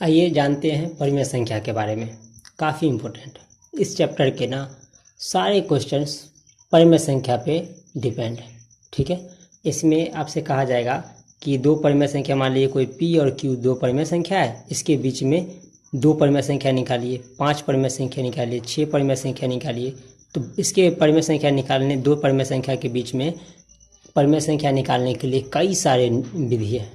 आइए जानते हैं परिमेय संख्या के बारे में। काफ़ी इम्पोर्टेंट इस चैप्टर के ना सारे क्वेश्चंस परिमेय संख्या पे डिपेंड है। ठीक है, इसमें आपसे कहा जाएगा कि दो परिमेय संख्या, मान लीजिए कोई P और Q दो परिमेय संख्या है, इसके बीच में दो परिमेय संख्या निकालिए, 5 परिमेय संख्या निकालिए, 6 परिमेय संख्या निकालिए। तो इसके परिमेय संख्या निकालने, दो परिमेय संख्या के बीच में परिमेय संख्या निकालने के लिए कई सारे विधि है।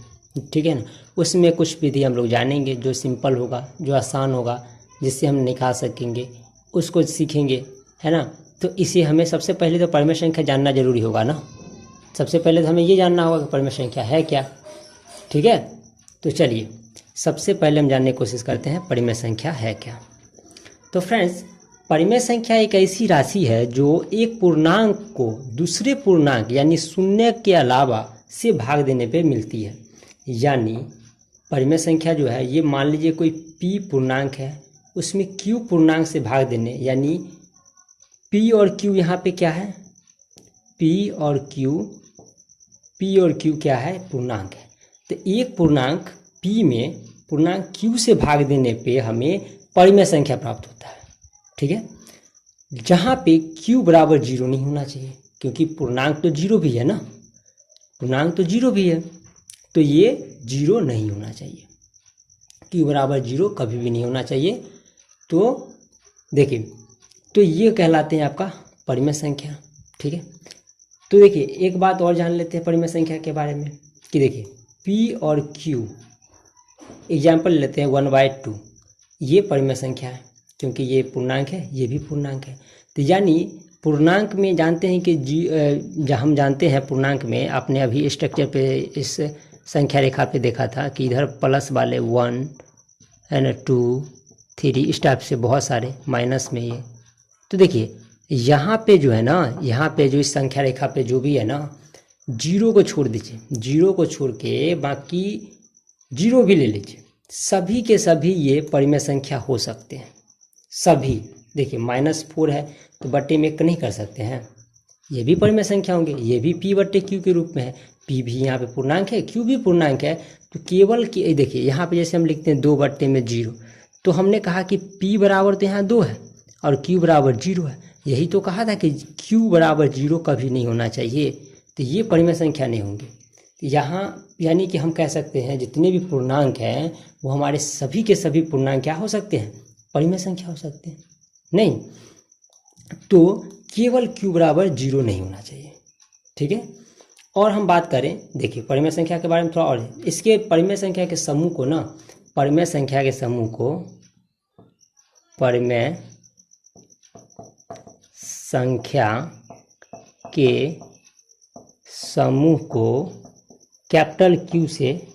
ठीक है ना, उसमें कुछ विधि हम लोग जानेंगे जो सिंपल होगा, जो आसान होगा, जिससे हम निकाल सकेंगे, उसको सीखेंगे, है ना। तो इसे हमें सबसे पहले तो परिमेय संख्या जानना जरूरी होगा ना। सबसे पहले तो हमें ये जानना होगा कि परिमेय संख्या है क्या। ठीक है, तो चलिए सबसे पहले हम जानने की कोशिश करते हैं परिमेय संख्या है क्या। तो फ्रेंड्स, परिमेय संख्या एक ऐसी राशि है जो एक पूर्णांक को दूसरे पूर्णांक यानी शून्य के अलावा से भाग देने पे मिलती है। यानी परिमेय संख्या जो है, ये मान लीजिए कोई P पूर्णांक है, उसमें Q पूर्णांक से भाग देने, यानी P और Q यहाँ पे क्या है, P और Q क्या है, पूर्णांक है। तो एक पूर्णांक P में पूर्णांक Q से भाग देने पे हमें परिमेय संख्या प्राप्त होता है। ठीक है, जहाँ पे Q बराबर 0 नहीं होना चाहिए, क्योंकि पूर्णांक तो 0 भी है ना, पूर्णांक तो 0 भी है, तो ये 0 नहीं होना चाहिए। Q बराबर 0 कभी भी नहीं होना चाहिए। तो देखिए, तो ये कहलाते हैं आपका परिमेय संख्या। ठीक है, तो देखिए एक बात और जान लेते हैं परिमेय संख्या के बारे में कि देखिए P और Q, एग्जाम्पल लेते हैं 1/2, ये परिमेय संख्या है क्योंकि ये पूर्णांक है, ये भी पूर्णांक है। तो यानी पूर्णांक में जानते हैं कि जब हम जानते हैं पूर्णांक में, आपने अभी स्ट्रक्चर पे इस संख्या रेखा पे देखा था कि इधर प्लस वाले 1 है 2 3 इस टाइप से बहुत सारे, माइनस में ये। तो देखिए यहाँ पे जो है ना, यहाँ पे जो इस संख्या रेखा पे जो भी है ना, 0 को छोड़ दीजिए, 0 को छोड़ के बाकी 0 भी ले लीजिए, सभी के सभी ये परिमेय संख्या हो सकते हैं सभी। देखिए -4 है तो बट्टे में 1 नहीं कर सकते हैं, ये भी परिमेय संख्या होंगे, ये भी P/Q के रूप में है। P भी यहाँ पे पूर्णांक है, Q भी पूर्णांक है। तो केवल कि देखिए यहाँ पे जैसे हम लिखते हैं 2/0, तो हमने कहा कि P बराबर तो यहाँ 2 है और Q बराबर 0 है। यही तो कहा था कि Q बराबर 0 कभी नहीं होना चाहिए, तो ये परिमेय संख्या नहीं होंगे। तो यहाँ यानी कि हम कह सकते हैं जितने भी पूर्णांक हैं वो हमारे सभी के सभी पूर्णांक क्या हो सकते हैं, परिमेय संख्या हो सकते हैं। नहीं तो केवल Q बराबर 0 नहीं होना चाहिए। ठीक है, और हम बात करें, देखिए परिमेय संख्या के बारे में थोड़ा और, इसके परिमेय संख्या के समूह को ना, परिमेय संख्या के समूह को, परिमेय संख्या के समूह को कैपिटल Q से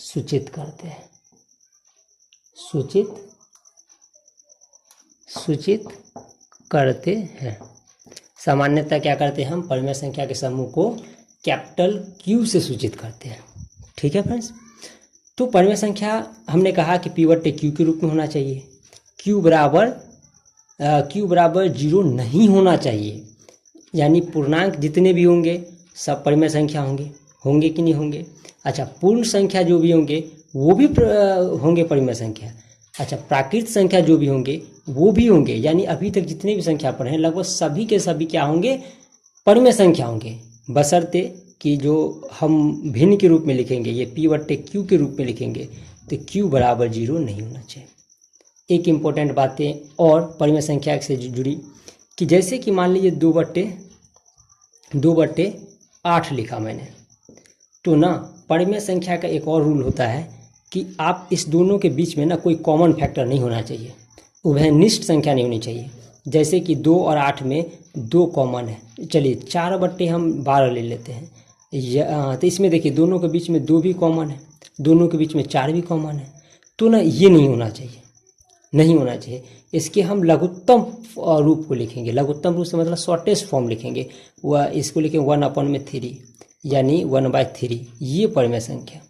सूचित करते हैं, सूचित करते हैं। सामान्यतः क्या करते हैं हम, परिमेय संख्या के समूह को कैपिटल Q से सूचित करते हैं। ठीक है फ्रेंड्स, तो परिमेय संख्या हमने कहा कि P/Q के रूप में होना चाहिए, Q बराबर 0 नहीं होना चाहिए। यानी पूर्णांक जितने भी होंगे सब परिमेय संख्या होंगे कि नहीं होंगे। अच्छा, पूर्ण संख्या जो भी होंगे वो भी होंगे परिमेय संख्या। अच्छा, प्राकृत संख्या जो भी होंगे वो भी होंगे। यानी अभी तक जितने भी संख्या पढ़े हैं लगभग सभी के सभी क्या होंगे, परिमेय संख्या होंगे, बशर्ते कि जो हम भिन्न के रूप में लिखेंगे, ये P/Q के रूप में लिखेंगे, तो Q बराबर 0 नहीं होना चाहिए। एक इम्पोर्टेंट बातें और परिमेय संख्या से जुड़ी कि जैसे कि मान लीजिए 2/8 लिखा मैंने, तो ना परिमेय संख्या का एक और रूल होता है कि आप इस दोनों के बीच में ना कोई कॉमन फैक्टर नहीं होना चाहिए, उभयनिष्ठ संख्या नहीं होनी चाहिए। जैसे कि 2 और 8 में 2 कॉमन है, चलिए 4/12 ले लेते हैं, तो इसमें देखिए दोनों के बीच में 2 भी कॉमन है, दोनों के बीच में 4 भी कॉमन है। तो ना ये नहीं होना चाहिए। इसके हम लघुत्तम रूप को लिखेंगे, लघुत्तम रूप से मतलब शॉर्टेस्ट फॉर्म लिखेंगे, वह इसको लिखेंगे 1/3 यानी 1/3, ये परिमेय संख्या।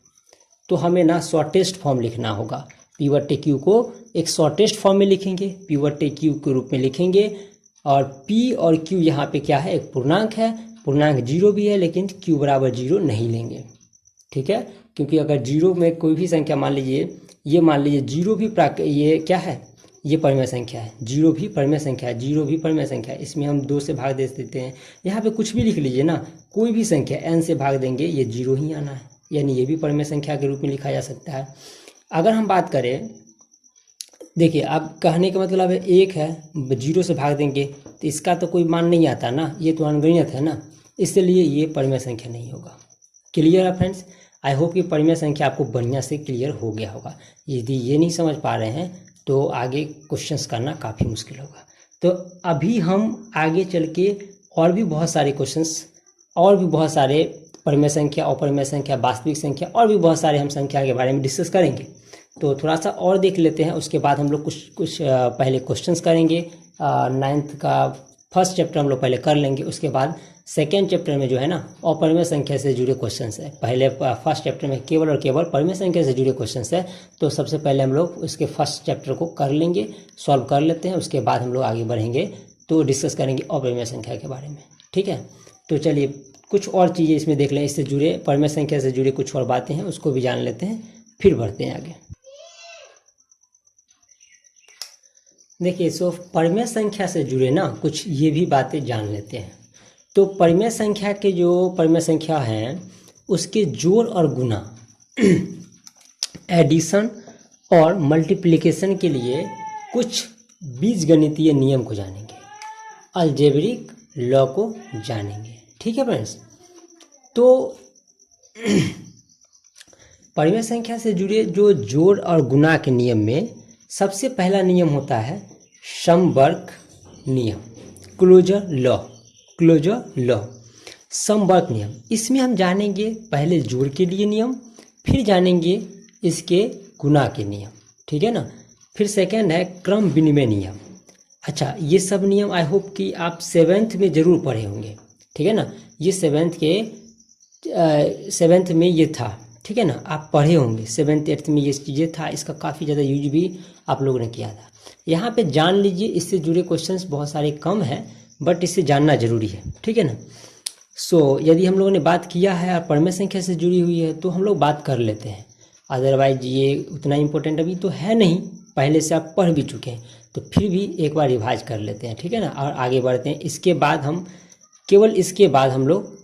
तो हमें ना शॉर्टेस्ट फॉर्म लिखना होगा, P/Q को एक शॉर्टेस्ट फॉर्म में लिखेंगे, P/Q के रूप में लिखेंगे। और P और Q यहाँ पे क्या है, एक पूर्णांक है, पूर्णांक 0 भी है, लेकिन Q बराबर 0 नहीं लेंगे। ठीक है, क्योंकि अगर 0 में कोई भी संख्या मान लीजिए ये मान लीजिए जीरो भी ये क्या है, ये परिमेय संख्या है, जीरो भी परिमेय संख्या है, जीरो भी परिमेय संख्या है, इसमें हम 2 से भाग दे देते हैं। यहाँ पे कुछ भी लिख लीजिए ना, कोई भी संख्या n से भाग देंगे ये जीरो ही आना है, यानी ये भी परिमेय संख्या के रूप में लिखा जा सकता है। अगर हम बात करें, देखिए अब कहने का मतलब है एक है, जीरो से भाग देंगे तो इसका तो कोई मान नहीं आता ना, ये तो अनगिनत है ना, इसलिए ये परिमेय संख्या नहीं होगा। क्लियर है फ्रेंड्स? आई होप कि परिमेय संख्या आपको बढ़िया से क्लियर हो गया होगा। यदि ये नहीं समझ पा रहे हैं तो आगे क्वेश्चंस करना काफ़ी मुश्किल होगा। तो अभी हम आगे चल के और भी बहुत सारे क्वेश्चंस और भी बहुत सारे परिमेय संख्या, अपरिमेय संख्या, वास्तविक संख्या और भी बहुत सारे हम संख्या के बारे में डिस्कस करेंगे। तो थोड़ा सा और देख लेते हैं, उसके बाद हम लोग कुछ पहले क्वेश्चंस करेंगे। 9th का फर्स्ट चैप्टर हम लोग पहले कर लेंगे, उसके बाद सेकेंड चैप्टर में जो है ना अपरिमेय संख्या से जुड़े क्वेश्चंस है। पहले फर्स्ट चैप्टर में केवल और केवल परिमेय संख्या से जुड़े क्वेश्चंस है, तो सबसे पहले हम लोग उसके फर्स्ट चैप्टर को कर लेंगे, सॉल्व कर लेते हैं, उसके बाद हम लोग आगे बढ़ेंगे तो डिस्कस करेंगे अपरिमेय संख्या के बारे में। ठीक है, तो चलिए कुछ और चीज़ें इसमें देख लें, इससे जुड़े परिमेय संख्या से जुड़े कुछ और बातें हैं उसको भी जान लेते हैं, फिर बढ़ते हैं आगे। देखिए सो परिमेय संख्या से जुड़े ना कुछ ये भी बातें जान लेते हैं। तो परिमेय संख्या के जो परिमेय संख्या हैं उसके जोड़ और गुना एडिशन और मल्टीप्लिकेशन के लिए कुछ बीजगणितीय नियम को जानेंगे, अलजेब्रिक लॉ को जानेंगे। ठीक है फ्रेंड्स, तो परिमेय संख्या से जुड़े जो जोड़ और गुना के नियम में सबसे पहला नियम होता है समवर्ग नियम, क्लोजर लॉ। क्लोजर लॉ, समवर्ग नियम, इसमें हम जानेंगे पहले जोड़ के लिए नियम, फिर जानेंगे इसके गुना के नियम। ठीक है ना, फिर सेकंड है क्रम विनिमय नियम। अच्छा, ये सब नियम आई होप कि आप 7th में ज़रूर पढ़े होंगे। ठीक है ना, ये 7th में ये था। ठीक है ना, आप पढ़े होंगे 7th 8th में ये चीज़ें था, इसका काफ़ी ज़्यादा यूज भी आप लोगों ने किया था। यहाँ पे जान लीजिए, इससे जुड़े क्वेश्चंस बहुत सारे कम हैं बट इससे जानना जरूरी है। ठीक है ना, सो यदि हम लोगों ने बात किया है और परिमेय संख्या से जुड़ी हुई है तो हम लोग बात कर लेते हैं, अदरवाइज ये उतना इम्पोर्टेंट अभी तो है नहीं, पहले से आप पढ़ भी चुके हैं, तो फिर भी एक बार रिवाइज कर लेते हैं। ठीक है ना, और आगे बढ़ते हैं। इसके बाद हम लोग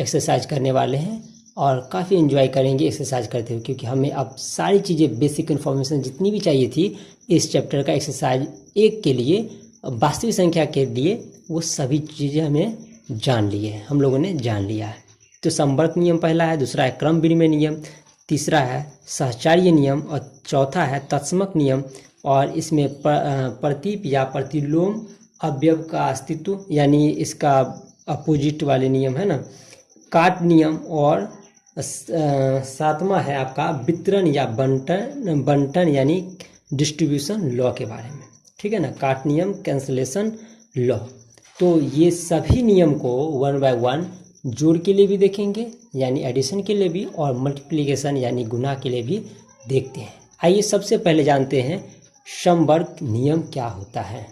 एक्सरसाइज करने वाले हैं और काफ़ी एंजॉय करेंगे एक्सरसाइज करते हुए, क्योंकि हमें अब सारी चीज़ें बेसिक इन्फॉर्मेशन जितनी भी चाहिए थी इस चैप्टर का एक्सरसाइज 1 के लिए, वास्तविक संख्या के लिए, वो सभी चीज़ें हमें जान लिए हैं, हम लोगों ने जान लिया है। तो समवर्ग नियम पहला है, दूसरा है क्रम विनिमय नियम, तीसरा है सहचार्य नियम और चौथा है तत्समक नियम। और इसमें प्रतीप या प्रतिलोम अवयव का अस्तित्व, यानी इसका अपोजिट वाले नियम है ना, काट नियम, और 7वां है आपका वितरण या बंटन यानी डिस्ट्रीब्यूशन लॉ के बारे में। ठीक है ना, काट नियम, कैंसलेशन लॉ। तो ये सभी नियम को 1 by 1 जोड़ के लिए भी देखेंगे यानी एडिशन के लिए भी, और मल्टीप्लिकेशन यानी गुना के लिए भी देखते हैं। आइए सबसे पहले जानते हैं समवर्ग नियम क्या होता है।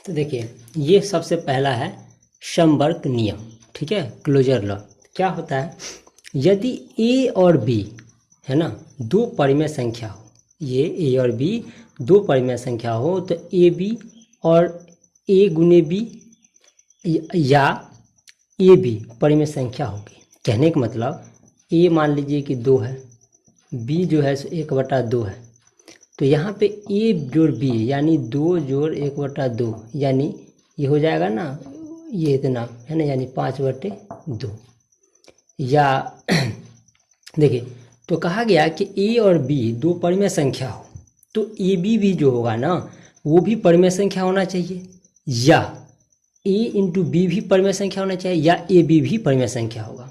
तो देखिए ये सबसे पहला है समवर्ग नियम। ठीक है, क्लोजर लॉ क्या होता है, यदि ए और बी है ना दो परिमेय संख्या हो, ये ए और बी दो परिमेय संख्या हो, तो ए बी और ए गुने बी या ए बी परिमेय संख्या होगी। कहने का मतलब ए मान लीजिए कि 2 है, बी जो है 1/2 है, तो यहाँ पे ए जोड़ बी यानी 2 जोड़ 1/2 यानी ये हो जाएगा ना, ये इतना है ना, यानी 5/2। या देखिए तो कहा गया कि ए और बी दो परिमेय संख्या हो तो ए बी भी जो होगा ना वो भी परिमेय संख्या होना चाहिए, या ए इंटू बी भी परिमेय संख्या होना चाहिए, या ए बी भी परिमेय संख्या होगा।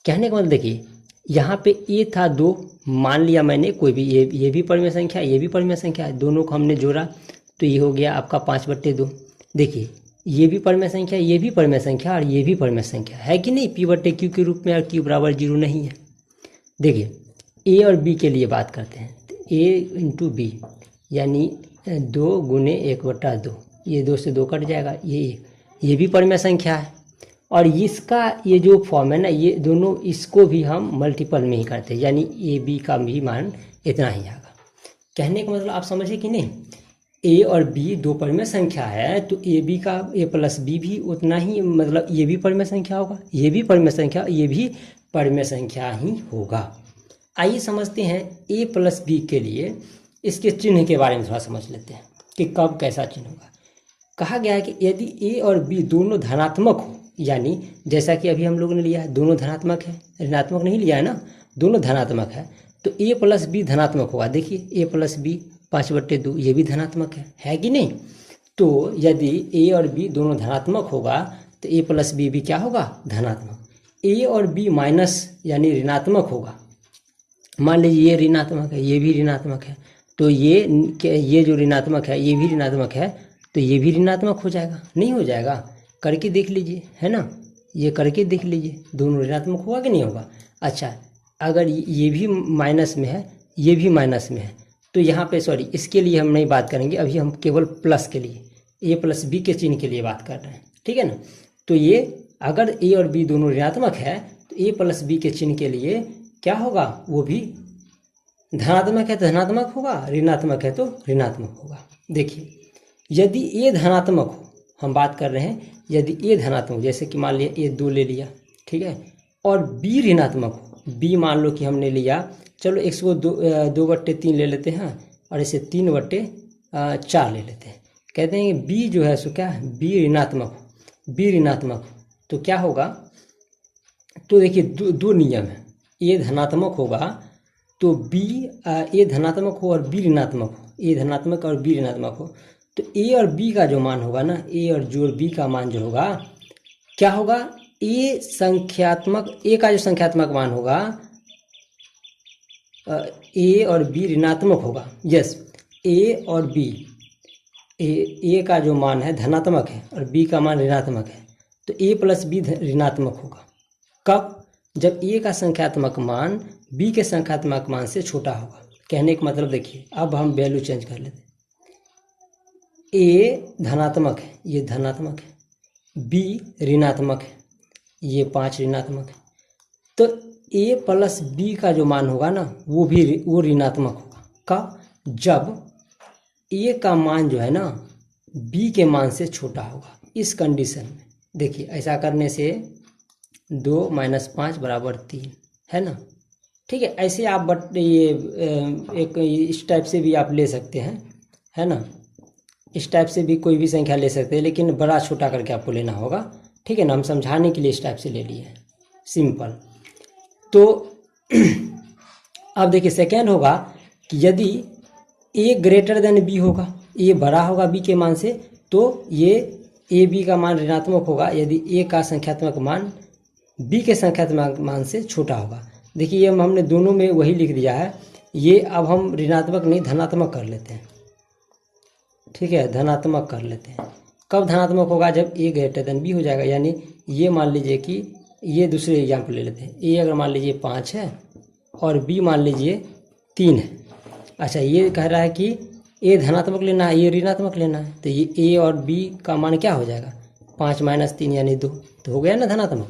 कहने का मतलब देखिए यहाँ पे ए था 2, मान लिया मैंने कोई भी ये भी परिमेय संख्या ये भी परिमेय संख्या है, दोनों को हमने जोड़ा तो ये हो गया आपका 5/2। देखिए ये भी परिमेय संख्या ये भी परिमेय संख्या और ये भी परिमेय संख्या है कि नहीं, P/Q के रूप में, और Q = 0 नहीं है। देखिए ए और बी के लिए बात करते हैं, तो ए इंटू बी यानी 2 गुने 1/2, ये 2 से 2 कट जाएगा, ये भी परिमेय संख्या है। और इसका ये जो फॉर्म है ना, ये दोनों इसको भी हम मल्टीपल में ही करते हैं, यानी ए बी का भी मान इतना ही आएगा। कहने का मतलब आप समझे कि नहीं, ए और बी दो परिमेय संख्या है, तो ए बी का ए प्लस बी भी उतना ही, मतलब ये भी परिमेय संख्या होगा, ये भी परिमेय संख्या, ये भी परिमेय संख्या ही होगा। आइए समझते हैं ए प्लस बी के लिए इसके चिन्ह के बारे में थोड़ा समझ लेते हैं कि कब कैसा चिन्ह होगा। कहा गया है कि यदि ए और बी दोनों धनात्मक हो, यानी जैसा कि अभी हम लोगों ने लिया है दोनों धनात्मक है, ऋणात्मक नहीं लिया है ना, दोनों धनात्मक है, तो ए प्लस बी धनात्मक होगा। देखिए ए प्लस बी 5/2 ये भी धनात्मक है कि नहीं। तो यदि ए और बी दोनों धनात्मक होगा तो ए प्लस बी भी क्या होगा, धनात्मक। ए और बी माइनस यानी ऋणात्मक होगा, मान लीजिए ये ऋणात्मक है, ये भी ऋणात्मक है, तो ये जो ऋणात्मक है ये भी ऋणात्मक है, तो ये भी ऋणात्मक हो जाएगा, नहीं हो जाएगा, करके देख लीजिए, है ना, ये करके देख लीजिए दोनों ऋणात्मक होगा कि नहीं होगा। अच्छा, अगर ये भी माइनस में है, ये भी माइनस में है, तो यहाँ पे सॉरी इसके लिए हम नहीं बात करेंगे, अभी हम केवल प्लस के लिए ए प्लस बी के चिन्ह के लिए बात कर रहे हैं, ठीक है ना। तो ये अगर ए और बी दोनों ऋणात्मक है तो ए प्लस बी के चिन्ह के लिए क्या होगा, वो भी धनात्मक है तो धनात्मक होगा, ऋणात्मक है तो ऋणात्मक होगा। देखिए यदि ए धनात्मक हो, हम बात कर रहे हैं यदि ए धनात्मक, जैसे कि मान लिया ए 2 ले लिया, ठीक है, और बी ऋणात्मक हो, बी मान लो कि हमने लिया, चलो इसको 2/3 ले लेते हैं और इसे 3/4 ले लेते हैं, कहते हैं कि बी जो है सो क्या है, बी ऋणात्मक हो, बी ऋणात्मक हो तो क्या होगा, तो देखिए दो नियम है, ए धनात्मक होगा तो बी, ए धनात्मक हो और बी ऋणात्मक हो, ए धनात्मक और बी ऋणात्मक हो, तो ए और बी का जो मान होगा ना, ए और जो बी का मान जो होगा क्या होगा, ए संख्यात्मक, ए का जो संख्यात्मक मान होगा ए और बी ऋणात्मक होगा, यस, ए और बी, ए का जो मान है धनात्मक है और बी का मान ऋणात्मक है, तो ए प्लस बी ऋणात्मक होगा। कब, जब ए का संख्यात्मक मान बी के संख्यात्मक मान से छोटा होगा। कहने का मतलब देखिए, अब हम वैल्यू चेंज कर लेते हैं, ए धनात्मक है, ये धनात्मक है, बी ऋणात्मक है, ये 5 ऋणात्मक है, तो ए प्लस बी का जो मान होगा ना वो ऋणात्मक होगा। कब, जब ए का मान जो है ना बी के मान से छोटा होगा। इस कंडीशन में देखिए ऐसा करने से 2 - 5 = 3 है ना, ठीक है। ऐसे आप ये एक इस टाइप से भी आप ले सकते हैं, है ना, इस टाइप से भी कोई भी संख्या ले सकते हैं, लेकिन बड़ा छोटा करके आपको लेना होगा, ठीक है ना। हम समझाने के लिए इस टाइप से ले लिए हैं, सिंपल। तो अब देखिए सेकेंड होगा कि यदि ए ग्रेटर देन बी होगा, ए बड़ा होगा बी के मान से, तो ये ए बी का मान ऋणात्मक होगा यदि ए का संख्यात्मक मान बी के संख्यात्मक मान से छोटा होगा। देखिए ये हमने दोनों में वही लिख दिया है, ये अब हम ऋणात्मक नहीं धनात्मक कर लेते हैं, ठीक है, धनात्मक कर लेते हैं। कब धनात्मक होगा, जब ए ग्रेटर देन बी हो जाएगा, यानी ये मान लीजिए कि ये दूसरे एग्जाम्पल ले लेते हैं, ए अगर मान लीजिए 5 है और बी मान लीजिए 3 है। अच्छा, ये कह रहा है कि ए धनात्मक लेना है, ये ऋणात्मक लेना है, तो ये ए और बी का मान क्या हो जाएगा, 5 - 3 यानी 2, तो हो गया ना धनात्मक।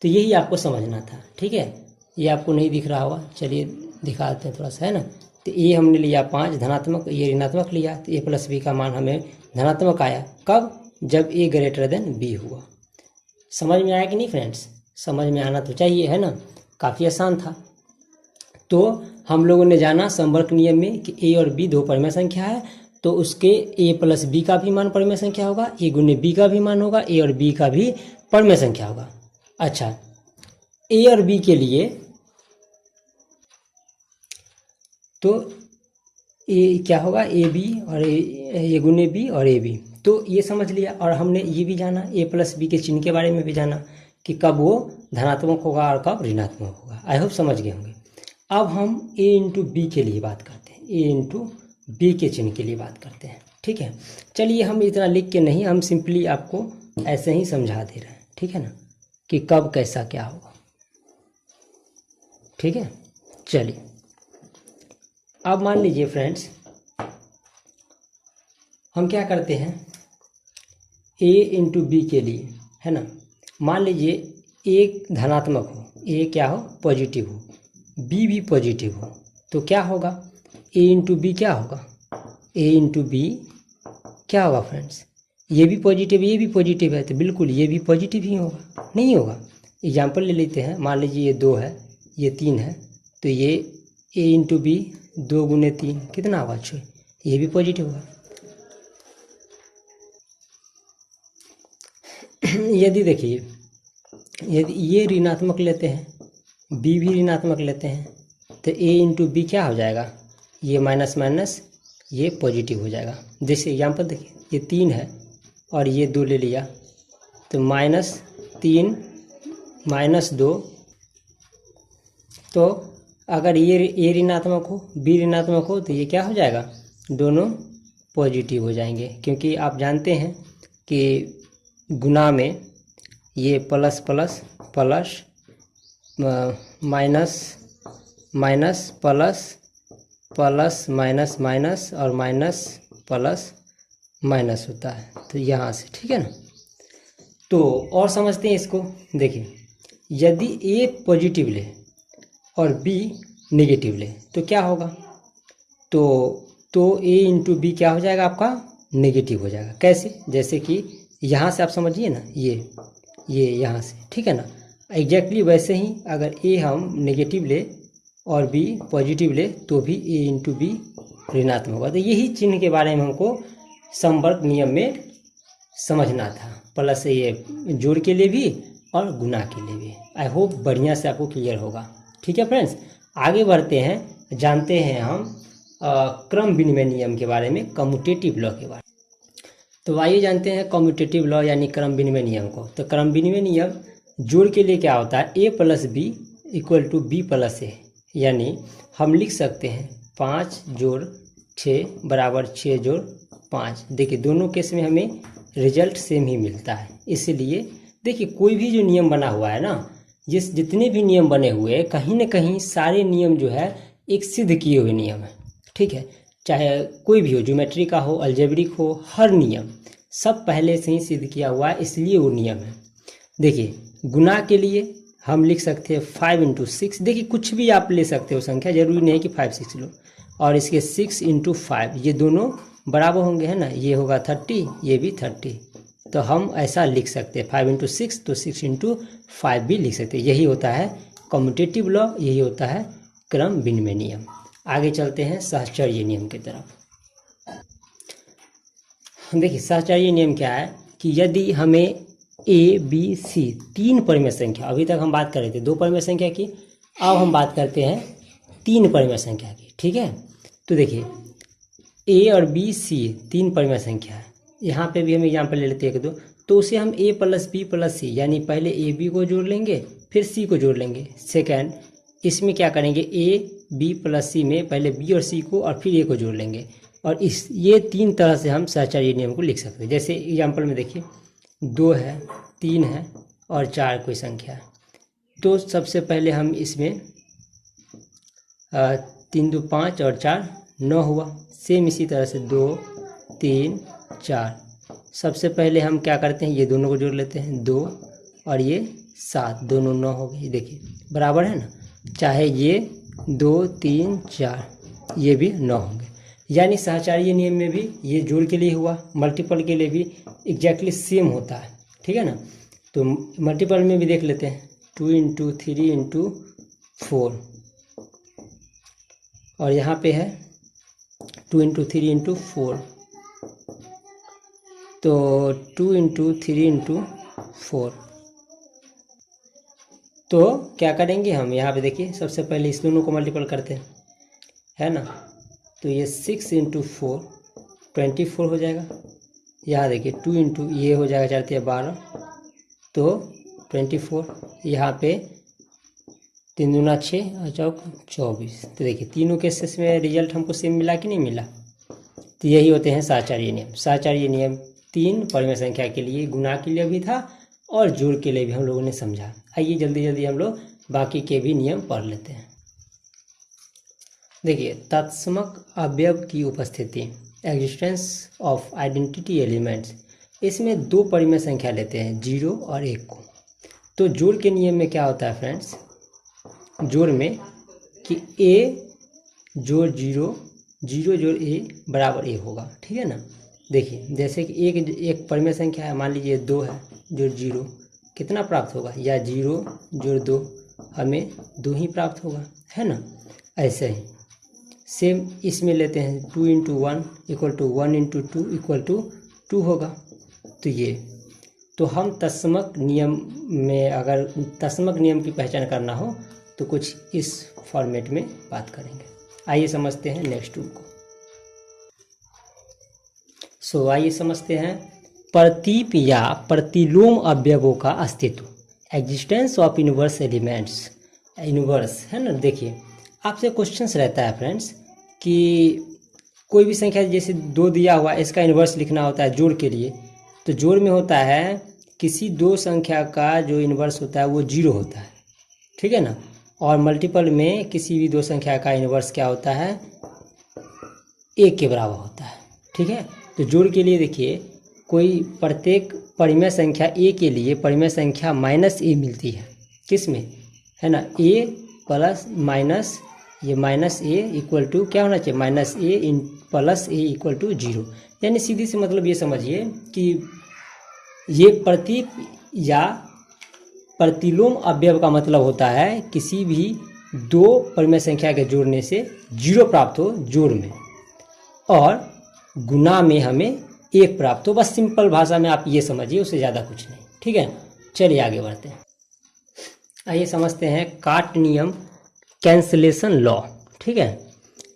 तो यही आपको समझना था, ठीक है। ये आपको नहीं दिख रहा होगा, चलिए दिखा देते हैं थोड़ा सा, है ना। तो ए हमने लिया 5 धनात्मक, ये ऋणात्मक लिया, तो ए प्लस बी का मान हमें धनात्मक आया। कब, जब ए ग्रेटर देन बी हुआ। समझ में आया कि नहीं फ्रेंड्स, समझ में आना तो चाहिए, है ना, काफ़ी आसान था। तो हम लोगों ने जाना संवर्ग नियम में कि ए और बी दो परिमेय संख्या है, तो उसके ए प्लस बी का भी मान परिमेय संख्या होगा, ए गुने बी का भी मान होगा, ए और बी का भी परिमेय संख्या होगा। अच्छा, ए और बी के लिए तो ए क्या होगा, ए बी और ए गुने बी और ए बी, तो ये समझ लिया। और हमने ये भी जाना ए प्लस बी के चिन्ह के बारे में भी जाना कि कब वो धनात्मक होगा और कब ऋणात्मक होगा। आई होप समझ गए होंगे। अब हम ए इंटू बी के लिए बात करते हैं, ए इंटू बी के चिन्ह के लिए बात करते हैं, ठीक है। चलिए हम इतना लिख के नहीं, हम सिंपली आपको ऐसे ही समझा दे रहे हैं, ठीक है ना, कि कब कैसा क्या होगा, ठीक है। चलिए अब मान लीजिए फ्रेंड्स, हम क्या करते हैं, ए इंटू बी के लिए, है ना, मान लीजिए एक धनात्मक हो, ए क्या हो, पॉजिटिव हो, बी भी पॉजिटिव हो, तो क्या होगा, ए इंटू बी क्या होगा, ए इंटू बी क्या होगा फ्रेंड्स, ये भी पॉजिटिव ये भी पॉजिटिव है, तो बिल्कुल ये भी पॉजिटिव ही होगा, नहीं होगा। एग्जाम्पल ले लेते हैं, मान लीजिए ये 2 है, ये 3 है, तो ये ए इंटू बी 2 गुने 3 कितना होगा, 6, ये भी पॉजिटिव होगा। यदि देखिए, यदि ये ऋणात्मक लेते हैं, बी भी ऋणात्मक लेते हैं, तो ए इंटू बी क्या हो जाएगा, ये माइनस माइनस ये पॉजिटिव हो जाएगा। जैसे एग्जाम्पल देखिए, ये 3 है और ये 2 ले लिया, तो -3 -2, तो अगर ये ए ऋणात्मक हो बी ऋणात्मक हो तो ये क्या हो जाएगा, दोनों पॉजिटिव हो जाएंगे, क्योंकि आप जानते हैं कि गुना में ये plus plus plus minus minus plus plus minus minus और माइनस प्लस माइनस होता है, तो यहाँ से, ठीक है ना। तो और समझते हैं इसको, देखिए यदि ए पॉजिटिव ले और बी नेगेटिव ले तो क्या होगा, तो ए इंटू बी क्या हो जाएगा, आपका नेगेटिव हो जाएगा। कैसे, जैसे कि यहाँ से आप समझिए ना, ये यहाँ से, ठीक है ना, एग्जैक्टली वैसे ही अगर ए हम नेगेटिव ले और बी पॉजिटिव ले तो भी ए इंटू बी ऋणात्मक होगा। तो यही चिन्ह के बारे में हमको संवर्ग नियम में समझना था, प्लस ये जोड़ के लिए भी और गुना के लिए भी। आई होप बढ़िया से आपको क्लियर होगा, ठीक है फ्रेंड्स। आगे बढ़ते हैं, जानते हैं हम क्रम विनिमय नियम के बारे में, कम्यूटेटिव लॉ के बारे में। तो आइए जानते हैं कम्यूटेटिव लॉ यानी क्रम विनिमय नियम को। तो क्रम विनिमय नियम जोड़ के लिए क्या होता है, A plus B equal to B plus A, यानी हम लिख सकते हैं 5 जोड़ 6 बराबर 6 जोड़ 5। देखिए दोनों केस में हमें रिजल्ट सेम ही मिलता है। इसलिए देखिए कोई भी जो नियम बना हुआ है ना, जितने भी नियम बने हुए हैं, कहीं ना कहीं सारे नियम जो है एक सिद्ध किए हुए नियम है, ठीक है। चाहे कोई भी हो, ज्योमेट्री का हो, अलजेब्रिक हो, हर नियम सब पहले से ही सिद्ध किया हुआ है, इसलिए वो नियम है। देखिए गुना के लिए हम लिख सकते हैं 5 इंटू 6। देखिए कुछ भी आप ले सकते हो संख्या, जरूरी नहीं है कि 5 6 लो, और इसके 6 इंटू 5 ये दोनों बराबर होंगे, है ना, ये होगा 30, ये भी 30, तो हम ऐसा लिख सकते हैं 5 इंटू 6, तो 6 इंटू 5 भी लिख सकते हैं। यही होता है कम्यूटेटिव लॉ, यही होता है क्रम विनिमय नियम। आगे चलते हैं सहचर्य नियम की तरफ। देखिए सहचर्य नियम क्या है कि यदि हमें ए बी सी 3 परिमेय संख्या, अभी तक हम बात कर रहे थे 2 परिमेय संख्या की, अब हम बात करते हैं 3 परिमेय संख्या की, ठीक है। तो देखिए ए और बी सी 3 परिमेय संख्या है, यहाँ पे भी हम एग्जाम्पल ले लेते हैं 1 2, तो उसे हम ए प्लस बी प्लस सी, यानी पहले ए बी को जोड़ लेंगे फिर सी को जोड़ लेंगे। सेकेंड इसमें क्या करेंगे, ए बी प्लस सी में पहले बी और सी को और फिर ए को जोड़ लेंगे, और ये 3 तरह से हम सहचर्य नियम को लिख सकते हैं। जैसे एग्जाम्पल में देखिए 2 है, 3 है और 4 कोई संख्या है, तो सबसे पहले हम इसमें 3 2 5 और 4 9 हुआ। सेम इसी तरह से 2 3 4, सबसे पहले हम क्या करते हैं, ये दोनों को जोड़ लेते हैं, 2 और ये 7, दोनों 9 हो गए। देखिए बराबर है ना, चाहे ये 2 3 4 ये भी 9 होंगे। यानी सहचर्य नियम में भी ये जोड़ के लिए हुआ, मल्टीपल के लिए भी एग्जैक्टली सेम होता है, ठीक है ना। तो मल्टीपल में भी देख लेते हैं, 2 इंटू 3 इंटू 4, और यहाँ पे है 2 इंटू 3 इंटू 4, तो 2 इंटू 3 इंटू 4। तो क्या करेंगे हम, यहाँ पे देखिए सबसे पहले इस दोनों को मल्टीपल करते हैं, है ना, तो ये 6 इंटू 4 24 हो जाएगा। यहाँ देखिए 2 इंटू ये हो जाएगा 4 3 12, तो 24। यहाँ पे 3 दूना 6 और चौक 24। तो देखिए तीनों केसेस में रिजल्ट हमको सेम मिला कि नहीं मिला। तो यही होते हैं सहचर्य नियम। सहचर्य नियम 3 परिमेय संख्या के लिए, गुणा के लिए भी था और जोड़ के लिए भी हम लोगों ने समझा। आइए जल्दी जल्दी हम लोग बाकी के भी नियम पढ़ लेते हैं। देखिए तत्समक अवयव की उपस्थिति, एग्जिस्टेंस ऑफ आइडेंटिटी एलिमेंट्स, इसमें 2 परिमेय संख्या लेते हैं 0 और 1 को, तो जोड़ के नियम में क्या होता है फ्रेंड्स, जोड़ में कि a जोड़ 0 0 जोड़ a बराबर a होगा, ठीक है ना। देखिए जैसे कि एक परिमेय संख्या है, मान लीजिए 2 है जोड़ 0, कितना प्राप्त होगा, या 0 जोड़ 2 हमें 2 ही प्राप्त होगा, है ना। ऐसे ही सेम इसमें लेते हैं 2 × 1 = 1 × 2 = 2 होगा। तो ये तो हम तत्समक नियम में, अगर तत्समक नियम की पहचान करना हो तो कुछ इस फॉर्मेट में बात करेंगे। आइए समझते हैं नेक्स्ट रूल को। आइए समझते हैं प्रतीप या प्रतिलोम अवयवों का अस्तित्व, existence of inverse elements. Inverse है ना। देखिए आपसे क्वेश्चंस रहता है फ्रेंड्स कि कोई भी संख्या जैसे 2 दिया हुआ है, इसका इनवर्स लिखना होता है जोड़ के लिए। तो जोड़ में होता है किसी 2 संख्या का जो इनवर्स होता है वो 0 होता है, ठीक है ना। और मल्टीपल में किसी भी 2 संख्या का इनवर्स क्या होता है, 1 के बराबर होता है, ठीक है। तो जोड़ के लिए देखिए कोई प्रत्येक परिमेय संख्या a के लिए परिमेय संख्या -a मिलती है, किस में, है ना, a प्लस माइनस, ये -a = क्या होना चाहिए, -a प्लस a = 0। यानी सीधी से मतलब ये समझिए कि ये प्रतीप या प्रतिलोम अवयव का मतलब होता है किसी भी 2 परिमेय संख्या के जोड़ने से 0 प्राप्त हो जोड़ में, और गुना में हमें 1 प्राप्त हो। बस सिंपल भाषा में आप ये समझिए, उससे ज़्यादा कुछ नहीं, ठीक है। चलिए आगे बढ़ते हैं। आइए समझते हैं काट नियम, कैंसलेशन लॉ, ठीक है।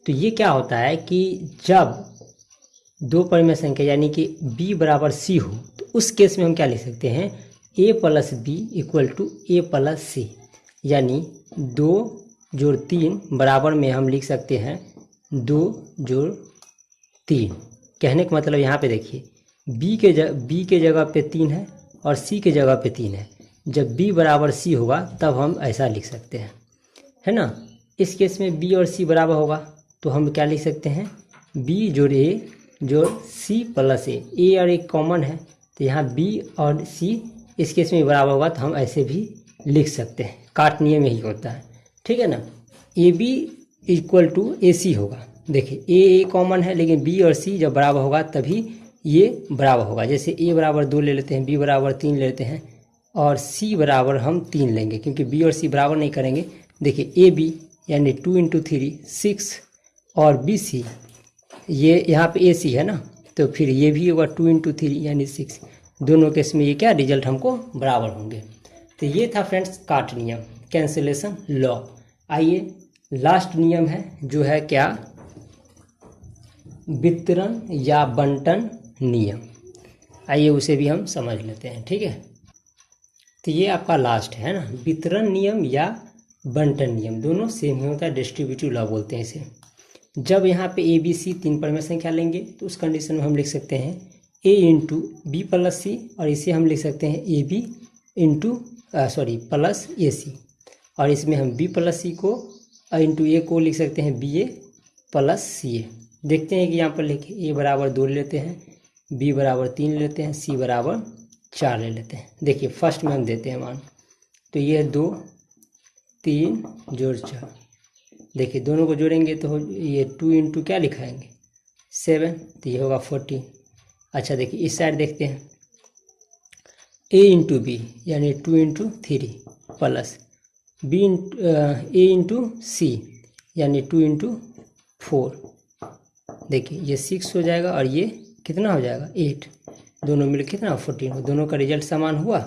तो ये क्या होता है कि जब 2 परिमेय संख्या यानी कि b बराबर c हो, तो उस केस में हम क्या लिख सकते हैं, a + b = a + c, यानी 2 जोड़ 3 बराबर में हम लिख सकते हैं 2 जोड़ 3। कहने का मतलब यहाँ पे देखिए b के जगह पे 3 है और c के जगह पे 3 है। जब b बराबर c होगा तब हम ऐसा लिख सकते हैं, है ना। इस केस में b और c बराबर होगा तो हम क्या लिख सकते हैं, b जोड़ a जोड़ c + a और एक कॉमन है, तो यहाँ b और c इस केस में बराबर होगा, तो हम ऐसे भी लिख सकते हैं। काट नियम यही होता है, ठीक है ना। ab = ac होगा। देखिए a कॉमन है, लेकिन b और c जब बराबर होगा तभी ये बराबर होगा। जैसे a बराबर 2 ले लेते हैं, b बराबर 3 ले लेते हैं, और c बराबर हम 3 लेंगे, क्योंकि b और c बराबर नहीं करेंगे। देखिए ab यानी 2 × 3 6, और bc ये यहाँ पे ac है ना, तो फिर ये भी होगा 2 × 3 यानी 6। दोनों केस में ये क्या रिजल्ट हमको बराबर होंगे। तो ये था फ्रेंड्स काट नियम, कैंसिलेशन लॉ। आइए लास्ट नियम है जो है क्या, वितरण या बंटन नियम। आइए उसे भी हम समझ लेते हैं, ठीक है। तो ये आपका लास्ट है ना, वितरण नियम या बंटन नियम, दोनों सेम ही होता है, डिस्ट्रीब्यूटिव लॉ बोलते हैं इसे। जब यहाँ पे a b c 3 परिमेय संख्या लेंगे तो उस कंडीशन में हम लिख सकते हैं a × b + c, और इसे हम लिख सकते हैं ab प्लस ac, और इसमें हम b + c को × a को लिख सकते हैं ba + ca। देखते हैं कि यहाँ पर लिखे a बराबर 2 ले लेते हैं, b बराबर 3 ले लेते हैं, c बराबर 4 ले लेते हैं। देखिए फर्स्ट में हम देते हैं मान, तो ये 2 3 जोड़ 4, देखिए दोनों को जोड़ेंगे तो ये 2 × क्या लिखाएंगे 7, तो ये होगा 14। अच्छा देखिए इस साइड देखते हैं, a × b यानी 2 × 3 प्लस a × c यानी 2 × 4। देखिए ये 6 हो जाएगा और ये कितना हो जाएगा 8, दोनों मिलकर कितना 14। दोनों का रिजल्ट समान हुआ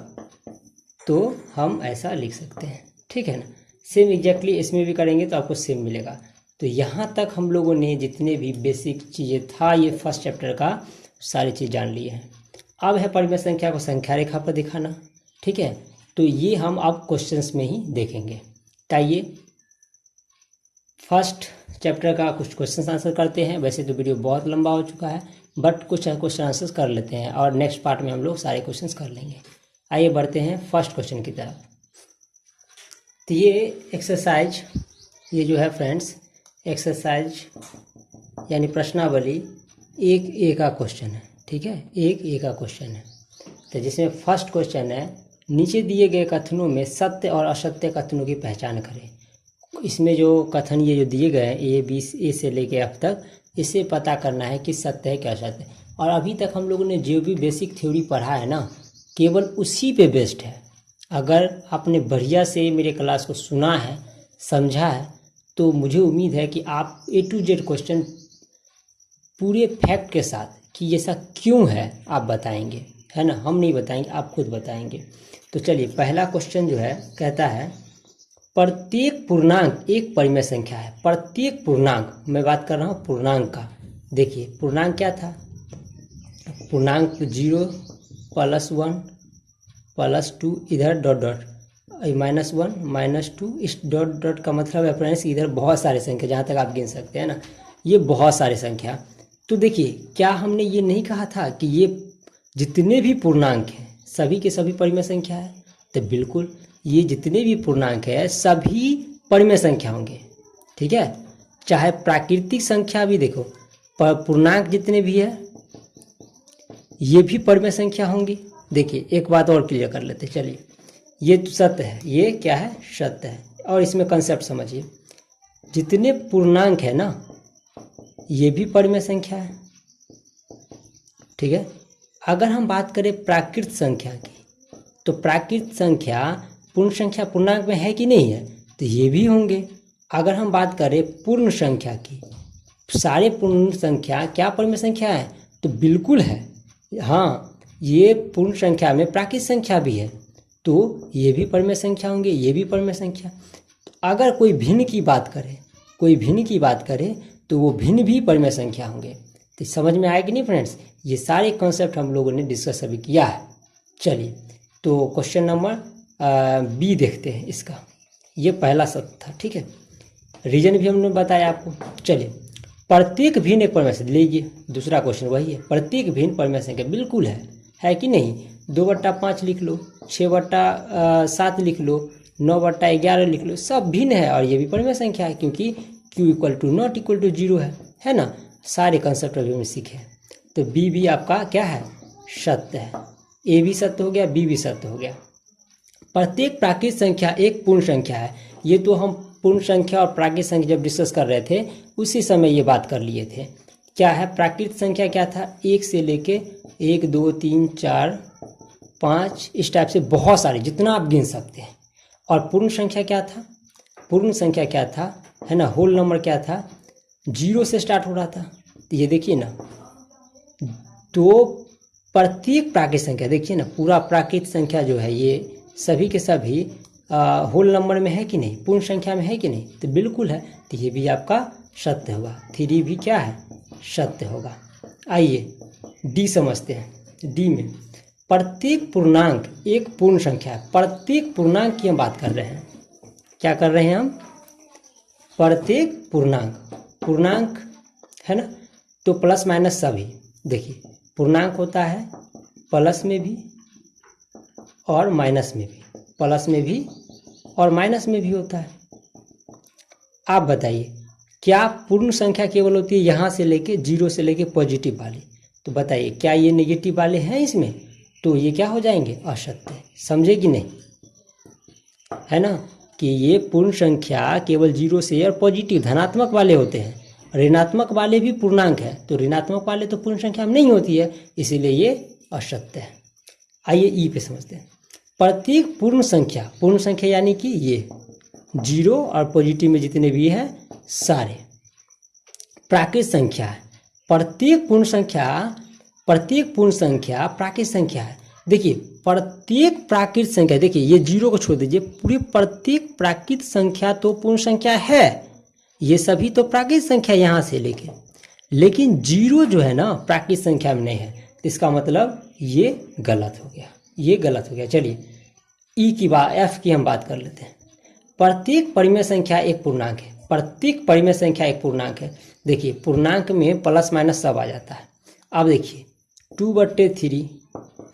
तो हम ऐसा लिख सकते हैं, ठीक है ना। सेम एग्जैक्टली इसमें भी करेंगे तो आपको सेम मिलेगा। तो यहाँ तक हम लोगों ने जितने भी बेसिक चीज़ें था ये फर्स्ट चैप्टर का सारी चीज़ जान ली है। अब है परिमेय संख्या को संख्या रेखा पर दिखाना, ठीक है। तो ये हम अब क्वेश्चंस में ही देखेंगे। ताइए फर्स्ट चैप्टर का कुछ क्वेश्चन आंसर करते हैं। वैसे तो वीडियो बहुत लंबा हो चुका है, बट कुछ क्वेश्चन आंसर कर लेते हैं और नेक्स्ट पार्ट में हम लोग सारे क्वेश्चंस कर लेंगे। आइए बढ़ते हैं फर्स्ट क्वेश्चन की तरफ। तो ये एक्सरसाइज, ये जो है फ्रेंड्स एक्सरसाइज यानी प्रश्नावली 1A का क्वेश्चन है, ठीक है, 1A का क्वेश्चन है। तो जिसमें फर्स्ट क्वेश्चन है नीचे दिए गए कथनों में सत्य और असत्य कथनों की पहचान करें। इसमें जो कथन ये जो दिए गए हैं ए से लेके एफ तक, इसे पता करना है कि सत्य है क्या असत्य है। और अभी तक हम लोगों ने जो भी बेसिक थ्योरी पढ़ा है ना, केवल उसी पे बेस्ड है। अगर आपने बढ़िया से मेरे क्लास को सुना है, समझा है, तो मुझे उम्मीद है कि आप A to Z क्वेश्चन पूरे फैक्ट के साथ कि ऐसा क्यों है आप बताएंगे, है ना। हम नहीं बताएंगे, आप खुद बताएंगे। तो चलिए, पहला क्वेश्चन जो है कहता है प्रत्येक पूर्णांक एक परिमेय संख्या है। प्रत्येक पूर्णांक, मैं बात कर रहा हूँ पूर्णांक का। देखिए पूर्णांक क्या था, पूर्णांक 0 +1 +2 इधर डॉट डॉट -1 -2, इस डॉट डॉट का मतलब है फ्रेंड्स इधर बहुत सारे संख्या, जहाँ तक आप गिन सकते हैं ना, ये बहुत सारे संख्या। तो देखिए, क्या हमने ये नहीं कहा था कि ये जितने भी पूर्णांक हैं सभी के सभी परिमेय संख्या है? तो बिल्कुल, ये जितने भी पूर्णांक है सभी परिमेय संख्या होंगे, ठीक है। चाहे प्राकृतिक संख्या भी देखो, पूर्णांक जितने भी है ये भी परिमेय संख्या होंगी। देखिए एक बात और क्लियर कर लेते, चलिए ये तो सत्य है, ये क्या है, सत्य है। और इसमें कंसेप्ट समझिए, जितने पूर्णांक है ना ये भी परिमेय संख्या है, ठीक है। अगर हम बात करें प्राकृत संख्या की, तो प्राकृत संख्या पूर्ण संख्या पूर्णांक में है कि नहीं है, तो ये भी होंगे। अगर हम बात करें पूर्ण संख्या की, सारे पूर्ण संख्या क्या परिमेय संख्या है, तो बिल्कुल है। हाँ, ये पूर्ण संख्या में प्राकृत संख्या भी है, तो ये भी परिमेय संख्या होंगे, ये भी परिमेय संख्या। अगर कोई भिन्न की बात करे, कोई भिन्न की बात करे, तो वो भिन्न भी परिमेय संख्या होंगे। तो समझ में आएगी नहीं फ्रेंड्स, ये सारे कॉन्सेप्ट हम लोगों ने डिस्कस अभी किया है। चलिए, तो क्वेश्चन नंबर बी देखते हैं इसका। ये पहला सत्य था, ठीक है। रीजन भी हमने बताया आपको। चलिए, प्रत्येक भिन्न एक परिमेय संख्या, लीजिए दूसरा क्वेश्चन वही है, प्रत्येक भिन्न परिमेय संख्या बिल्कुल है कि नहीं। 2/5 लिख लो, 6/7 लिख लो, 9/11 लिख लो, सब भिन्न है। और ये भी परिमेय संख्या है क्योंकि Q = ≠0 है ना। सारे कंसेप्ट अभी हम सीखे। तो बी भी आपका क्या है, सत्य है। ए भी सत्य हो गया, बी भी सत्य हो गया। प्रत्येक प्राकृत संख्या एक पूर्ण संख्या है। ये तो हम पूर्ण संख्या और प्राकृत संख्या जब डिस्कस कर रहे थे उसी समय ये बात कर लिए थे। क्या है, प्राकृत संख्या क्या था, 1 से लेके 1 2 3 4 5 इस टाइप से बहुत सारे, जितना आप गिन सकते हैं। और पूर्ण संख्या क्या था, पूर्ण संख्या क्या था, है ना, होल नंबर क्या था, 0 से स्टार्ट हो रहा था। तो ये देखिए ना, तो प्रत्येक प्राकृत संख्या देखिए ना, पूरा प्राकृत संख्या जो है ये सभी के सभी होल नंबर में है कि नहीं, पूर्ण संख्या में है कि नहीं, तो बिल्कुल है। तो ये भी आपका सत्य होगा। 3 भी क्या है, सत्य होगा। आइए डी समझते हैं। डी में प्रत्येक पूर्णांक एक पूर्ण संख्या है। प्रत्येक पूर्णांक की हम बात कर रहे हैं। क्या कर रहे हैं हम, प्रत्येक पूर्णांक है ना। तो प्लस माइनस सभी, देखिए पूर्णांक होता है प्लस में भी और माइनस में भी, प्लस में भी और माइनस में भी होता है। आप बताइए, क्या पूर्ण संख्या केवल होती है यहाँ से लेके 0 से लेके पॉजिटिव वाली? तो बताइए, क्या ये नेगेटिव वाले हैं इसमें? तो ये क्या हो जाएंगे, असत्य। समझे कि नहीं, है ना, कि ये पूर्ण संख्या केवल 0 से और पॉजिटिव धनात्मक वाले होते हैं। ऋणात्मक वाले भी पूर्णांक है, तो ऋणात्मक वाले तो पूर्ण संख्या में नहीं होती है, इसीलिए ये असत्य है। आइए ई पे समझते हैं। प्रत्येक पूर्ण संख्या यानी कि ये 0 और पॉजिटिव में जितने भी हैं सारे प्राकृत संख्या है। प्रत्येक पूर्ण संख्या प्राकृत संख्या है। देखिए प्रत्येक प्राकृत संख्या, देखिए ये 0 को छोड़ दीजिए, पूरी प्रत्येक प्राकृत संख्या तो पूर्ण संख्या है। ये सभी तो प्राकृत संख्या यहाँ से लेके, लेकिन 0 जो है ना प्राकृत संख्या में नहीं है, इसका मतलब ये गलत हो गया, ये गलत हो गया। चलिए ई की बात, एफ की हम बात कर लेते हैं। प्रत्येक परिमेय संख्या एक पूर्णांक है। प्रत्येक परिमेय संख्या एक पूर्णांक है। देखिए पूर्णांक में प्लस माइनस सब आ जाता है। अब देखिए 2/3,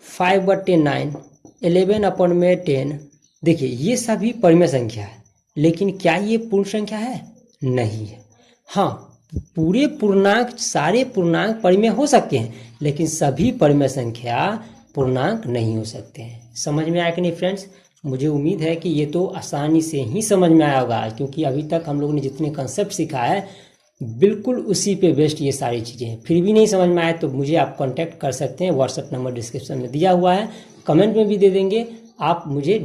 5/9, 11/10, देखिए ये सभी परिमेय संख्या है, लेकिन क्या ये पूर्ण संख्या है? नहीं है। हाँ, पूरे पूर्णांक, सारे पूर्णांक परिमेय हो सकते हैं, लेकिन सभी परिमेय संख्या पूर्णांक नहीं हो सकते हैं। समझ में आया कि नहीं फ्रेंड्स? मुझे उम्मीद है कि ये तो आसानी से ही समझ में आया होगा, क्योंकि अभी तक हम लोगों ने जितने कंसेप्ट सीखा है बिल्कुल उसी पे बेस्ड ये सारी चीज़ें हैं। फिर भी नहीं समझ में आए तो मुझे आप कांटेक्ट कर सकते हैं, व्हाट्सएप नंबर डिस्क्रिप्शन में दिया हुआ है, कमेंट में भी दे देंगे, आप मुझे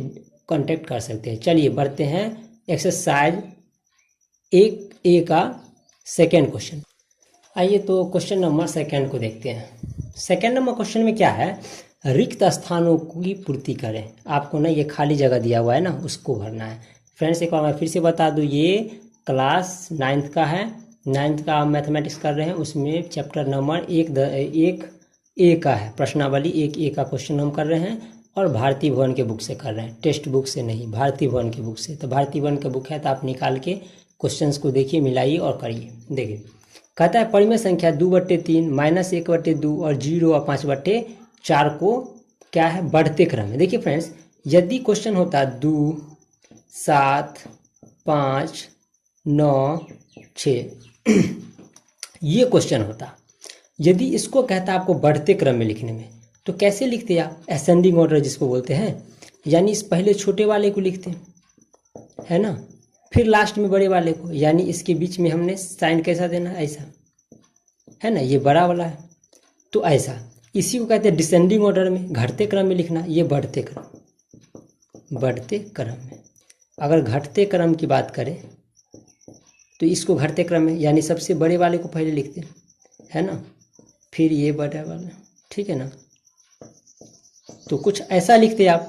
कांटेक्ट कर सकते हैं। चलिए बढ़ते हैं एक्सरसाइज 1A का सेकेंड क्वेश्चन। आइए तो क्वेश्चन नंबर सेकेंड को देखते हैं। सेकेंड नंबर क्वेश्चन में क्या है, रिक्त स्थानों की पूर्ति करें। आपको ना ये खाली जगह दिया हुआ है ना, उसको भरना है। फ्रेंड्स एक बार मैं फिर से बता दूं, ये क्लास 9th का है, 9th का आप मैथमेटिक्स कर रहे हैं, उसमें चैप्टर नंबर 1A का है, प्रश्नावली 1A का क्वेश्चन हम कर रहे हैं, और भारतीय भवन के बुक से कर रहे हैं, टेक्स्ट बुक से नहीं, भारतीय भवन की बुक से। तो भारतीय भवन की बुक है तो आप निकाल के क्वेश्चंस को देखिए, मिलाइए और करिए। देखिए कहता है परिमेय संख्या 2/3 -1/2 और 0 और 5/4 को क्या है, बढ़ते क्रम में। देखिए फ्रेंड्स, यदि क्वेश्चन होता 2, 7, 5, 9, 6 ये क्वेश्चन होता, यदि इसको कहता आपको बढ़ते क्रम में लिखने में, तो कैसे लिखते आप, असेंडिंग ऑर्डर जिसको बोलते हैं, यानी इस पहले छोटे वाले को लिखते है ना, फिर लास्ट में बड़े वाले को, यानी इसके बीच में हमने साइन कैसा देना, ऐसा है ना, ये बड़ा वाला है तो ऐसा, इसी को कहते हैं डिसेंडिंग ऑर्डर में, घटते क्रम में लिखना, ये बढ़ते क्रम, बढ़ते क्रम में। अगर घटते क्रम की बात करें तो इसको घटते क्रम में, यानी सबसे बड़े वाले को पहले लिखते है ना, फिर ये बड़ा वाला, ठीक है ना, तो कुछ ऐसा लिखते आप,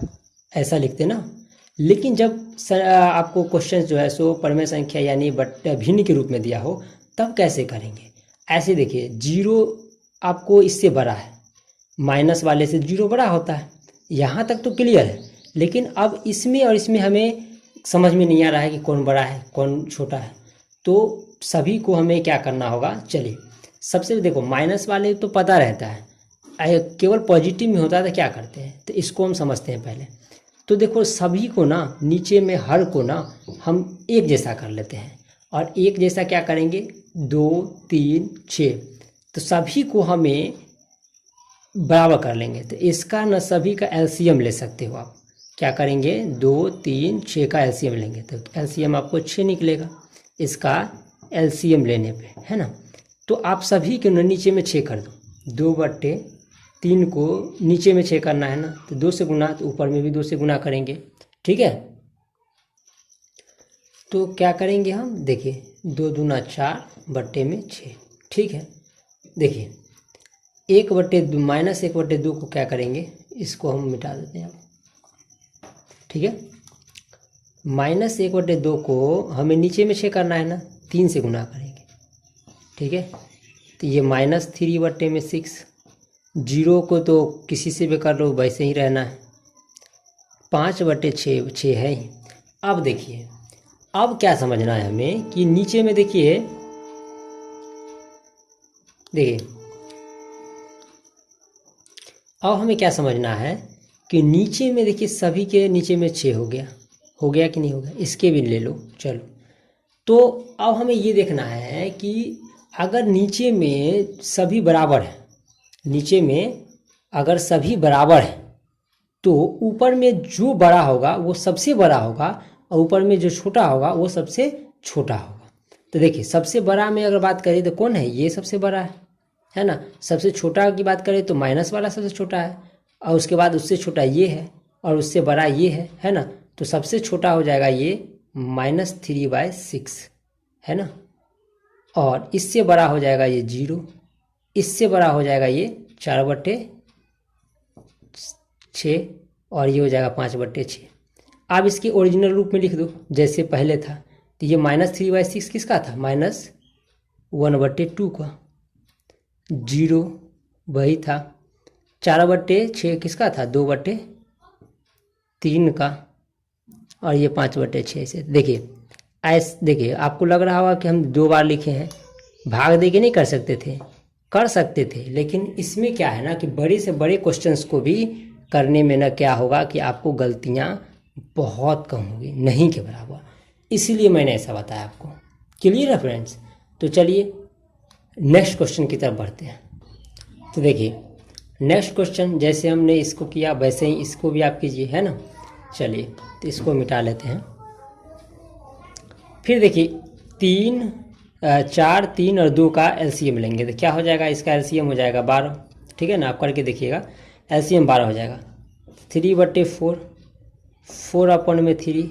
ऐसा लिखते ना। लेकिन जब आपको क्वेश्चन जो है सो परिमेय संख्या यानी भिन्न के रूप में दिया हो, तब कैसे करेंगे, ऐसे देखिए 0 आपको इससे बड़ा है, माइनस वाले से 0 बड़ा होता है, यहाँ तक तो क्लियर है। लेकिन अब इसमें और इसमें हमें समझ में नहीं आ रहा है कि कौन बड़ा है कौन छोटा है, तो सभी को हमें क्या करना होगा। चलिए सबसे देखो, माइनस वाले तो पता रहता है, केवल पॉजिटिव में होता है तो क्या करते हैं, तो इसको हम समझते हैं पहले। तो देखो सभी को ना, नीचे में हर को ना हम एक जैसा कर लेते हैं, और एक जैसा क्या करेंगे, 2, 3, 6, तो सभी को हमें बराबर कर लेंगे। तो इसका न सभी का एलसीएम ले सकते हो आप, क्या करेंगे, 2, 3, 6 का एलसीएम लेंगे, तो एलसीएम आपको 6 निकलेगा इसका एलसीएम लेने पे, है ना। तो आप सभी के नीचे में 6 कर दो, 2/3 को नीचे में 6 करना है ना, तो 2 से गुना, तो ऊपर में भी 2 से गुना करेंगे, ठीक है। तो क्या करेंगे हम, देखिए 2 दूना 4 बट्टे में 6, ठीक है। देखिए 1/2 -1/2 को क्या करेंगे, इसको हम मिटा देते हैं, ठीक है। -1/2 को हमें नीचे में 6 करना है ना, 3 से गुना करेंगे, ठीक है। तो ये -3/6, 0 को तो किसी से भी कर लो वैसे ही रहना है, 5/6 है ही। अब देखिए, अब क्या समझना है हमें कि नीचे में देखिए अब हमें क्या समझना है कि नीचे में देखिए सभी के नीचे में 6 हो गया कि नहीं हो गया, इसके भी ले लो चलो। तो अब हमें ये देखना है कि अगर नीचे में सभी बराबर है, नीचे में अगर सभी बराबर है तो ऊपर में जो बड़ा होगा वो सबसे बड़ा होगा, और ऊपर में जो छोटा होगा वो सबसे छोटा होगा। तो देखिए सबसे बड़ा में अगर बात करें तो कौन है, ये सबसे बड़ा है ना। सबसे छोटा की बात करें तो माइनस वाला सबसे छोटा है, और उसके बाद उससे छोटा ये है, और उससे बड़ा ये है ना। तो सबसे छोटा हो जाएगा ये -3/6, है ना, और इससे बड़ा हो जाएगा ये 0, इससे बड़ा हो जाएगा ये 4/6, और ये हो जाएगा 5/6। अब इसके ओरिजिनल रूप में लिख दो जैसे पहले था। तो ये -3/6 किसका था, -1/2 का, 0 वही था, 4/6 किसका था, 2/3 का, और ये 5/6 से। देखिए देखिए आपको लग रहा होगा कि हम 2 बार लिखे हैं, भाग दे के नहीं कर सकते थे, कर सकते थे, लेकिन इसमें क्या है ना कि बड़े से बड़े क्वेश्चंस को भी करने में ना क्या होगा कि आपको गलतियां बहुत कम होगी, नहीं के बराबर, इसीलिए मैंने ऐसा बताया आपको। क्लियर है फ्रेंड्स। तो चलिए नेक्स्ट क्वेश्चन की तरफ बढ़ते हैं। तो देखिए नेक्स्ट क्वेश्चन, जैसे हमने इसको किया वैसे ही इसको भी आप कीजिए, है ना। चलिए तो इसको मिटा लेते हैं। फिर देखिए 3, 4, 3 और 2 का एलसीएम लेंगे तो क्या हो जाएगा, इसका एलसीएम हो जाएगा 12, ठीक है ना। आप करके देखिएगा, एलसीएम 12 हो जाएगा। 3/4, 4/3,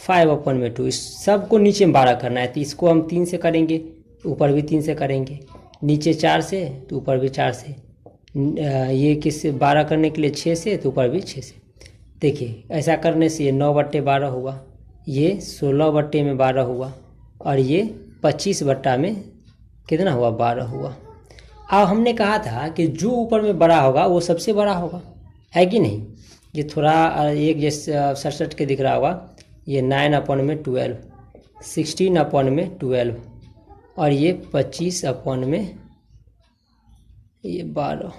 5/2, इस सबको नीचे में 12 करना है। तो इसको हम 3 से करेंगे, ऊपर भी 3 से करेंगे, नीचे 4 से तो ऊपर भी 4 से, ये किस 12 करने के लिए 6 से तो ऊपर भी 6 से। देखिए ऐसा करने से ये 9/12 हुआ, ये 16/12 हुआ, और ये 25 में कितना हुआ, 12 हुआ। अब हमने कहा था कि जो ऊपर में बड़ा होगा वो सबसे बड़ा होगा, है कि नहीं। ये थोड़ा एक जैसे 67 के दिख रहा होगा, ये 9/12, 16/12, और ये 25 ये 12।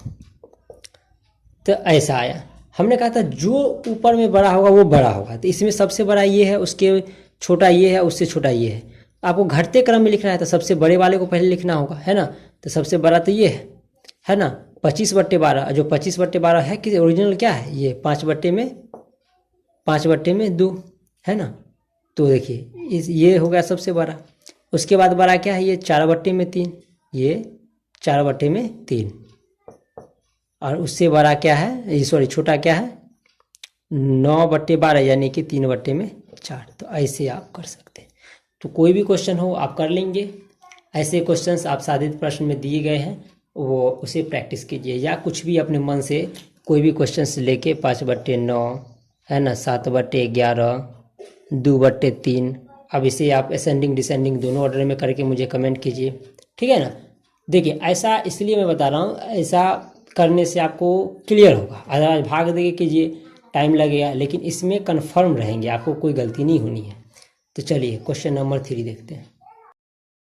तो ऐसा आया। हमने कहा था जो ऊपर में बड़ा होगा वो बड़ा होगा, तो इसमें सबसे बड़ा ये है, उसके छोटा ये है, उससे छोटा ये है। आपको घटते क्रम में लिखना है तो सबसे बड़े वाले को पहले लिखना होगा, है ना। तो सबसे बड़ा तो ये है ना, 25/12। जो 25/12 है कि ओरिजिनल क्या है, ये 5/2, है ना। तो देखिए ये हो गया सबसे बड़ा। उसके बाद बड़ा क्या है, ये 4/3, ये 4/3, और उससे बड़ा क्या है, ये सॉरी छोटा क्या है, 9/12 यानी कि 3/4। तो ऐसे आप कर सकते हैं। तो कोई भी क्वेश्चन हो आप कर लेंगे। ऐसे क्वेश्चंस आप साधित प्रश्न में दिए गए हैं, वो उसे प्रैक्टिस कीजिए, या कुछ भी अपने मन से कोई भी क्वेश्चंस लेके 5/9, है ना, 7/11, 2/3। अब इसे आप असेंडिंग डिसेंडिंग दोनों ऑर्डर में करके मुझे कमेंट कीजिए, ठीक है ना। देखिए ऐसा इसलिए मैं बता रहा हूँ, ऐसा करने से आपको क्लियर होगा। अदरवाइज भाग दे कीजिए, टाइम लगेगा, लेकिन इसमें कन्फर्म रहेंगे, आपको कोई गलती नहीं होनी है। तो चलिए क्वेश्चन नंबर 3 देखते हैं।